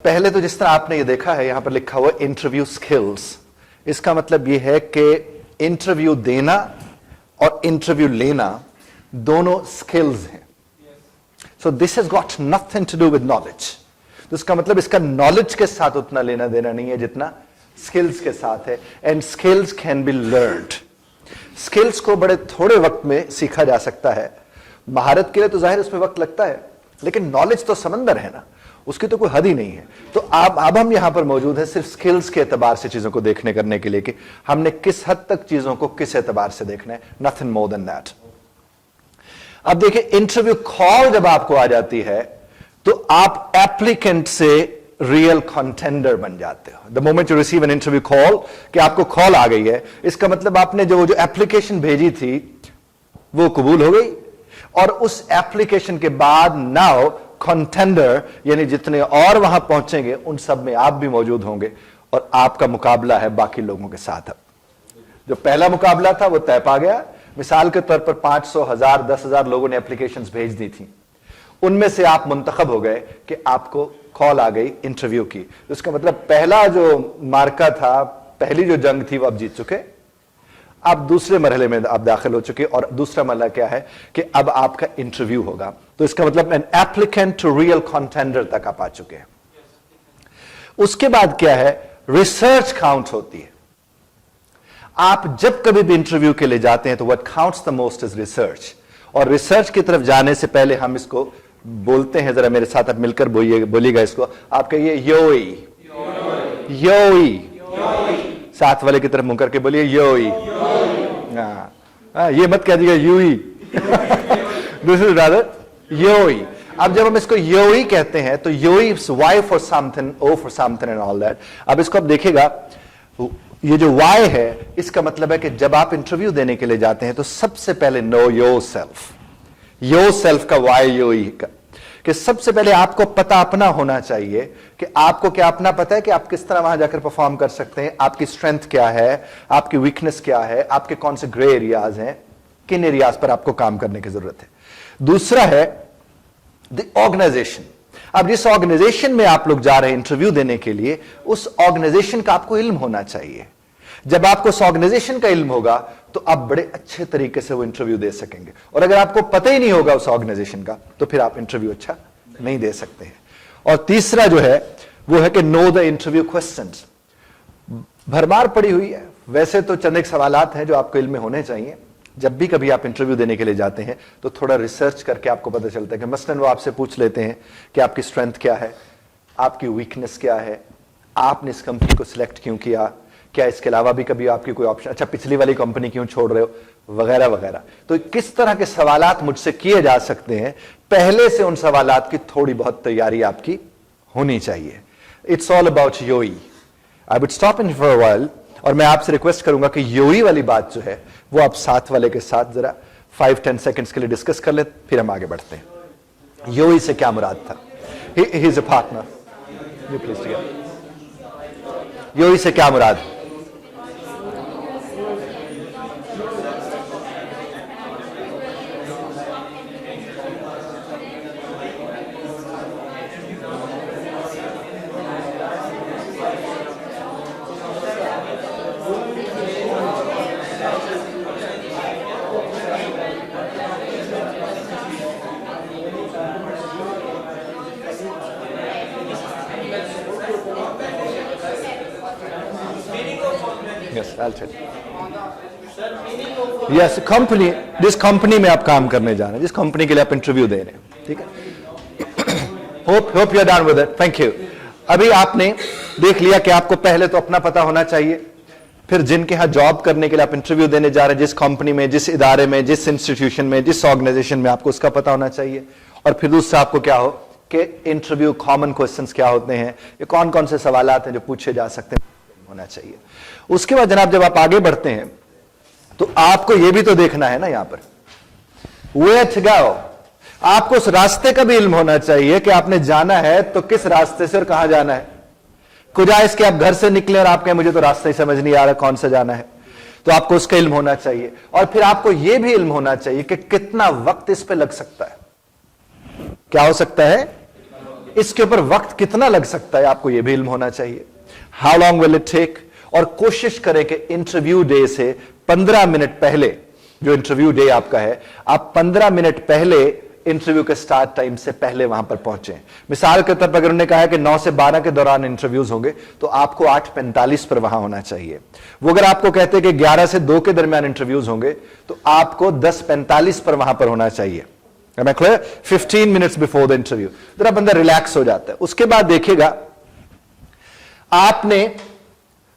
पहले तो जिस तरह आपने ये देखा है यहां पर लिखा हुआ इंटरव्यू स्किल्स, इसका मतलब ये है कि इंटरव्यू देना और इंटरव्यू लेना दोनों स्किल्स हैं. So this has got nothing to do with knowledge. तो इसका मतलब इसका नॉलेज के साथ उतना लेना देना नहीं है जितना स्किल्स के साथ है. And skills can be learned. Skills को बड़े थोड़े वक्त में सीखा जा सकता है. महारत के लिए तो जाहिर उसमें वक्त लगता है, लेकिन नॉलेज तो समंदर है ना, उसकी तो कोई हद ही नहीं है. तो अब हम यहां पर मौजूद हैं सिर्फ स्किल्स के एतबार से चीजों को देखने करने के लिए कि हमने किस हद तक चीजों को किस एतबार से देखना है. Nothing more than that. अब देखिए, इंटरव्यू कॉल जब आपको आ जाती है तो आप एप्लीकेंट से रियल कंटेंडर बन जाते हो. The moment you receive an interview call, कि आपको कॉल आ गई है, इसका मतलब आपने जो एप्लीकेशन भेजी थी वो कबूल हो गई, और उस एप्लीकेशन के बाद नाउ कंटेंडर यानी जितने और वहां पहुंचेंगे उन सब में आप भी मौजूद होंगे और आपका मुकाबला है बाकी लोगों के साथ. जो पहला मुकाबला था वो तय पा गया. मिसाल के तौर पर 500, 1000, 10,000 लोगों ने एप्लीकेशंस भेज दी थी, उनमें से आप मुंतखब हो गए कि आपको कॉल आ गई इंटरव्यू की. तो इसका मतलब पहला जो मार्का था, पहली जो जंग थी वो आप जीत चुके. आप दूसरे मरहले में आप दाखिल हो चुके, और दूसरा मरहला क्या है कि अब आपका इंटरव्यू होगा. तो इसका मतलब an applicant to real contender तक आप आ चुके हैं. उसके बाद क्या है, रिसर्च काउंट होती है. आप जब कभी भी इंटरव्यू के लिए जाते हैं तो what counts the most is research. और रिसर्च की तरफ जाने से पहले हम इसको बोलते हैं, जरा मेरे साथ आप मिलकर बोलिएगा इसको. आप कहिए योई. योई. साथ वाले की तरफ मुंह करके बोलिए योई. ये मत कह दीजिएगा यूई. दिस इज रादर योई. अब जब हम इसको योई कहते हैं तो योई Y for something, O for something and all that. अब इसको आप देखिएगा, ये जो वाई है इसका मतलब है कि जब आप इंटरव्यू देने के लिए जाते हैं तो सबसे पहले know your self. Your self का वाई योई का, कि सबसे पहले आपको पता अपना होना चाहिए कि आपको क्या अपना पता है कि आप किस तरह वहां जाकर परफॉर्म कर सकते हैं, आपकी स्ट्रेंथ क्या है, आपकी वीकनेस क्या है, आपके कौन से ग्रे एरियाज हैं, किन एरियाज पर आपको काम करने की जरूरत है. दूसरा है द ऑर्गेनाइजेशन. अब जिस ऑर्गेनाइजेशन में आप लोग जा रहे हैं इंटरव्यू देने के लिए, उस ऑर्गेनाइजेशन का आपको इल्म होना चाहिए. जब आपको उस ऑर्गेनाइजेशन का इल्म होगा तो आप बड़े अच्छे तरीके से वो इंटरव्यू दे सकेंगे. और अगर आपको पता ही नहीं होगा उस ऑर्गेनाइजेशन का तो फिर आप इंटरव्यू अच्छा नहीं दे सकते हैं. और तीसरा जो है वो है कि नो द इंटरव्यू क्वेश्चंस. भरमार पड़ी हुई है. वैसे तो चंद एक सवालात हैं जो आपको इल्म में होने चाहिए. जब भी कभी आप इंटरव्यू देने के लिए जाते हैं तो थोड़ा रिसर्च करके आपको पता चलता है कि मसलन वो आपसे पूछ लेते हैं कि आपकी स्ट्रेंथ क्या है, आपकी वीकनेस क्या है, आपने इस कंपनी को सिलेक्ट क्यों किया, क्या इसके अलावा भी कभी आपकी कोई ऑप्शन, अच्छा पिछली वाली कंपनी क्यों छोड़ रहे हो, वगैरह वगैरह. तो किस तरह के सवालात मुझसे किए जा सकते हैं, पहले से उन सवालात की थोड़ी बहुत तैयारी आपकी होनी चाहिए. इट्स ऑल अबाउट योई. I would stop in for a while, और मैं आपसे रिक्वेस्ट करूंगा कि योई वाली बात जो है वो आप साथ वाले के साथ जरा 5-10 सेकंड्स के लिए डिस्कस कर ले, फिर हम आगे बढ़ते हैं. योई से क्या मुराद था? He is a partner. You please together. योई से क्या मुराद? यस, कंपनी, जिस कंपनी में आप काम करने जा रहे हैं, जिस कंपनी के लिए आप इंटरव्यू दे रहे हैं, ठीक है. Hope you are done with it. Thank you. अभी आपने देख लिया कि आपको पहले तो अपना पता होना चाहिए, फिर जिनके यहां जॉब करने के लिए आप इंटरव्यू देने जा रहे हैं, जिस कंपनी में, जिस इदारे में, जिस इंस्टीट्यूशन में, जिस ऑर्गेनाइजेशन में, आपको उसका पता होना चाहिए. और फिर दूसरा आपको क्या हो कि इंटरव्यू कॉमन क्वेश्चंस क्या होते हैं, ये कौन कौन से सवालात हैं जो पूछे जा सकते हैं, होना चाहिए. उसके बाद जनाब जब आप आगे बढ़ते हैं तो आपको यह भी तो देखना है ना यहां पर वेयर टू गो. आपको उस रास्ते का भी इल्म होना चाहिए कि आपने जाना है तो किस रास्ते से और कहां जाना है. कुछ इसके आप घर से निकले और आप कहें मुझे तो रास्ता ही समझ नहीं आ रहा कौन सा जाना है, तो आपको उसका इल्म होना चाहिए. और फिर आपको यह भी इल्म होना चाहिए कि कितना वक्त इस पे लग सकता है. क्या हो सकता है? इसके ऊपर वक्त कितना लग सकता है आपको यह भी इल्म होना चाहिए. How long will it take. और कोशिश करें कि इंटरव्यू डे से 15 मिनट पहले, जो इंटरव्यू डे आपका है, आप 15 मिनट पहले इंटरव्यू के स्टार्ट टाइम से पहले वहां पर पहुंचे. मिसाल के तौर पर अगर उन्होंने कहा है कि 9 से 12 के दौरान इंटरव्यूज होंगे, तो आपको 8:45 पर वहां होना चाहिए. वो अगर आपको कहते हैं कि 11 से 2 के दरमियान इंटरव्यूज होंगे, तो आपको 10:45 पर वहां पर होना चाहिए. मैं clear? 15 minutes before the interview. जरा बंदा रिलैक्स हो जाता है. उसके बाद देखिएगा, आपने,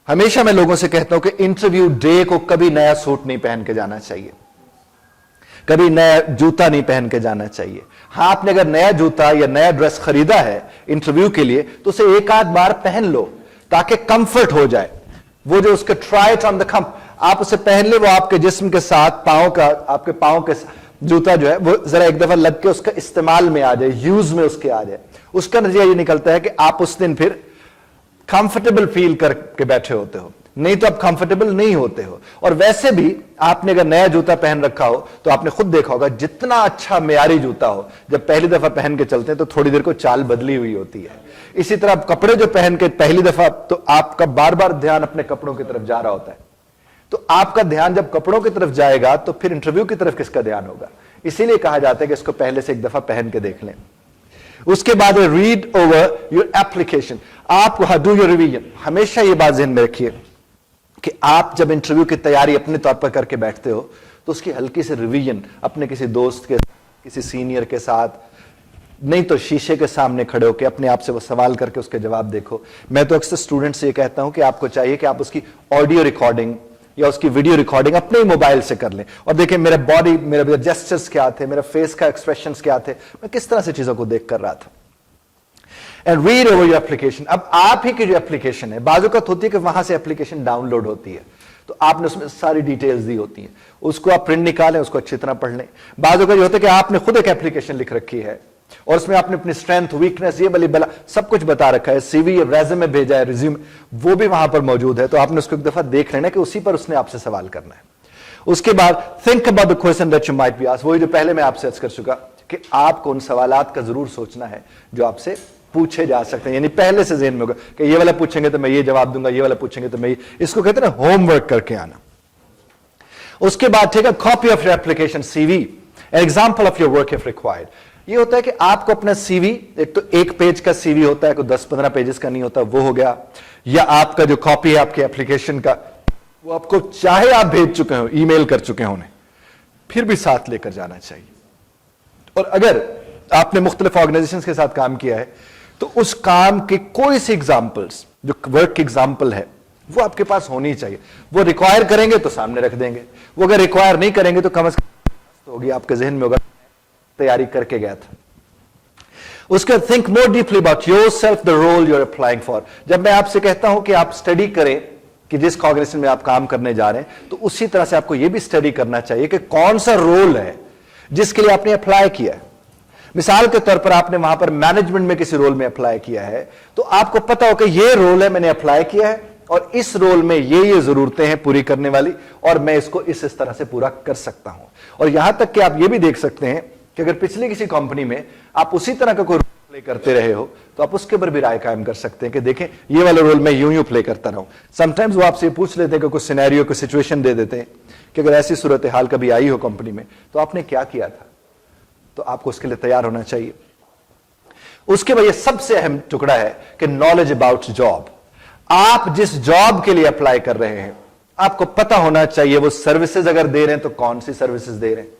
हमेशा मैं लोगों से कहता हूं कि इंटरव्यू डे को कभी नया सूट नहीं पहन के जाना चाहिए, कभी नया जूता नहीं पहन के जाना चाहिए. हां, आपने अगर नया जूता या नया ड्रेस खरीदा है इंटरव्यू के लिए, तो उसे एक आध बार पहन लो ताकि कंफर्ट हो जाए. वो जो उसके ट्राई इट ऑन द कंप, आप उसे पहन ले, वो आपके जिस्म के साथ पांव का, आपके पांव के जूता जो है वो जरा एक दफा लग के उसका इस्तेमाल में आ जाए, यूज में उसके आ जाए. उसका नतीजा ये निकलता है कि आप उस दिन फिर कंफर्टेबल फील करके बैठे होते हो, नहीं तो आप कंफर्टेबल नहीं होते हो. और वैसे भी आपने अगर नया जूता पहन रखा हो, तो आपने खुद देखा होगा, जितना अच्छा मेयारी जूता हो, जब पहली दफा पहन के चलते हैं तो थोड़ी देर को चाल बदली हुई होती है. इसी तरह कपड़े जो पहन के पहली दफा, तो आपका बार बार ध्यान अपने कपड़ों की तरफ जा रहा होता है. तो आपका ध्यान जब कपड़ों की तरफ जाएगा, तो फिर इंटरव्यू की तरफ किसका ध्यान होगा? इसीलिए कहा जाता है कि इसको पहले से एक दफा पहन के देख लें. उसके बाद रीड ओवर योर एप्लीकेशन. आप डू योर रिवीजन. हमेशा ये बात ध्यान में रखिए कि आप जब इंटरव्यू की तैयारी अपने तौर पर करके बैठते हो, तो उसकी हल्की से रिवीजन अपने किसी दोस्त के, किसी सीनियर के साथ, नहीं तो शीशे के सामने खड़े होकर अपने आप से वो सवाल करके उसके जवाब देखो. मैं तो अक्सर स्टूडेंट से ये कहता हूं कि आपको चाहिए कि आप उसकी ऑडियो रिकॉर्डिंग या उसकी वीडियो रिकॉर्डिंग अपने ही मोबाइल से कर लें, और देखें मेरा बॉडी, मेरे जेस्चर्स क्या थे, मेरा फेस का एक्सप्रेशंस क्या थे, मैं किस तरह से चीजों को देख कर रहा था. And read over your application. अब आप ही की जो एप्लीकेशन है, बाजुकत होती है कि वहां से एप्लीकेशन डाउनलोड होती है, तो आपने उसमें सारी डिटेल्स दी होती हैं, उसको आप प्रिंट निकालें, उसको अच्छी तरह पढ़ लें. बाजुकत ये होता है कि आपने खुद एक एप्लीकेशन लिख रखी है और उसमें आपने अपनी स्ट्रेंथ, वीकनेस, ये बली बला सब कुछ बता रखा है, सीवी, रेज़्यूमे भेजा है, रिज्यूम वो भी वहां पर मौजूद है. तो आपने उसको एक दफा देख लेना कि उसी पर उसने आपसे सवाल करना है. उसके बाद think about the question that you might be asked. वही जो पहले मैं आपसे अर्ज कर चुका कि आपको उन सवालात का जरूर सोचना है जो आपसे पूछे जा सकते हैं. यानी पहले से ज़हन में होगा कि ये वाला पूछेंगे तो मैं ये जवाब दूंगा, ये वाला पूछेंगे तो मैं, इसको कहते हैं ना होमवर्क करके आना. उसके बाद ठीक है, copy of your application, CV, an example of your work if required. ये होता है कि आपको अपना सीवी, एक तो एक पेज का सीवी होता है, कोई 10-15 पेजेस का नहीं होता, वो हो गया. या आपका जो कॉपी है आपके एप्लीकेशन का, वो आपको चाहे आप भेज चुके हो, ईमेल कर चुके हो उन्हें, फिर भी साथ लेकर जाना चाहिए. और अगर आपने मुख्तलिफ ऑर्गेनाइजेशन के साथ काम किया है, तो उस काम के कोई सी एग्जाम्पल्स, जो वर्क की एग्जाम्पल है, वो आपके पास होनी चाहिए. वो रिक्वायर करेंगे तो सामने रख देंगे, वो अगर रिक्वायर नहीं करेंगे तो कम से कम होगी, आपके जहन में होगा तैयारी करके गया था. उसके think more deeply about yourself, the role you are applying for. जब मैं आपसे कहता हूं कि आप स्टडी करें कि जिस ऑर्गेनाइजेशन में आप काम करने जा रहे हैं, तो उसी तरह से आपको यह भी स्टडी करना चाहिए कि कौन सा रोल है जिसके लिए आपने अप्लाई किया है. मिसाल के तौर पर आपने वहां पर मैनेजमेंट में किसी रोल में अप्लाई किया है, तो आपको पता हो कि यह रोल है, मैंने अप्लाई किया है और इस रोल में ये जरूरतें हैं पूरी करने वाली, और मैं इसको इस तरह से पूरा कर सकता हूं. और यहां तक कि आप ये भी देख सकते हैं कि अगर पिछली किसी कंपनी में आप उसी तरह का कोई रोल प्ले करते रहे हो, तो आप उसके ऊपर भी राय कायम कर सकते हैं कि देखें ये वाला रोल मैं यूं यूं प्ले करता रहूं. समटाइम्स वो आपसे पूछ लेते हैं कि कुछ सिनेरियो, कोई सिचुएशन दे देते हैं कि अगर ऐसी सूरत हाल कभी आई हो कंपनी में, तो आपने क्या किया था, तो आपको उसके लिए तैयार होना चाहिए. उसके बाद ये सबसे अहम टुकड़ा है कि नॉलेज अबाउट जॉब. आप जिस जॉब के लिए अप्लाई कर रहे हैं, आपको पता होना चाहिए वो सर्विसेज अगर दे रहे हैं तो कौन सी सर्विसेज दे रहे हैं,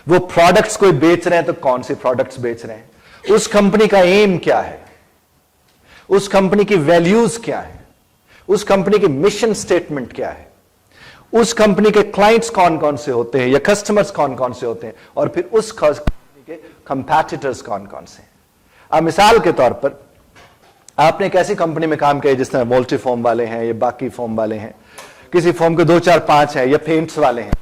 वो प्रोडक्ट्स कोई बेच रहे हैं तो कौन सी प्रोडक्ट्स बेच रहे हैं, उस कंपनी का एम क्या है, उस कंपनी की वैल्यूज क्या है, उस कंपनी की मिशन स्टेटमेंट क्या है, उस कंपनी के क्लाइंट्स कौन कौन से होते हैं या कस्टमर्स कौन कौन से होते हैं, और फिर उस कंपनी के कंपैटिटर्स कौन कौन से हैं. अब मिसाल के तौर पर आपने एक ऐसी कंपनी में काम किया जिस तरह मल्टी फॉर्म वाले हैं या बाकी फॉर्म वाले हैं, किसी फॉर्म के 2-4-5 हैं या पेंट्स वाले हैं,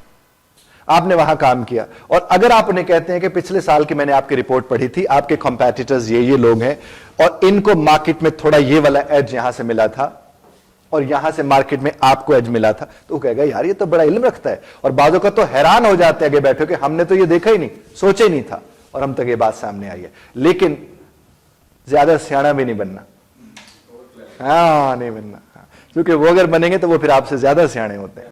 आपने वहां काम किया, और अगर आप उन्हें कहते हैं कि पिछले साल की मैंने आपकी रिपोर्ट पढ़ी थी, आपके कंपैटिटर्स ये लोग हैं और इनको मार्केट में थोड़ा ये वाला एज यहां से मिला था और यहां से मार्केट में आपको एज मिला था, तो वो कहेगा यार ये तो बड़ा इल्म रखता है. और बाजों का तो हैरान हो जाते हैं आगे बैठे कि हमने तो ये देखा ही नहीं, सोचा ही नहीं था, और हम तक ये बात सामने आई है. लेकिन ज्यादा सियाना भी नहीं बनना, हाँ नहीं बनना, क्योंकि वो अगर बनेंगे तो वो फिर आपसे ज्यादा सियाने होते हैं.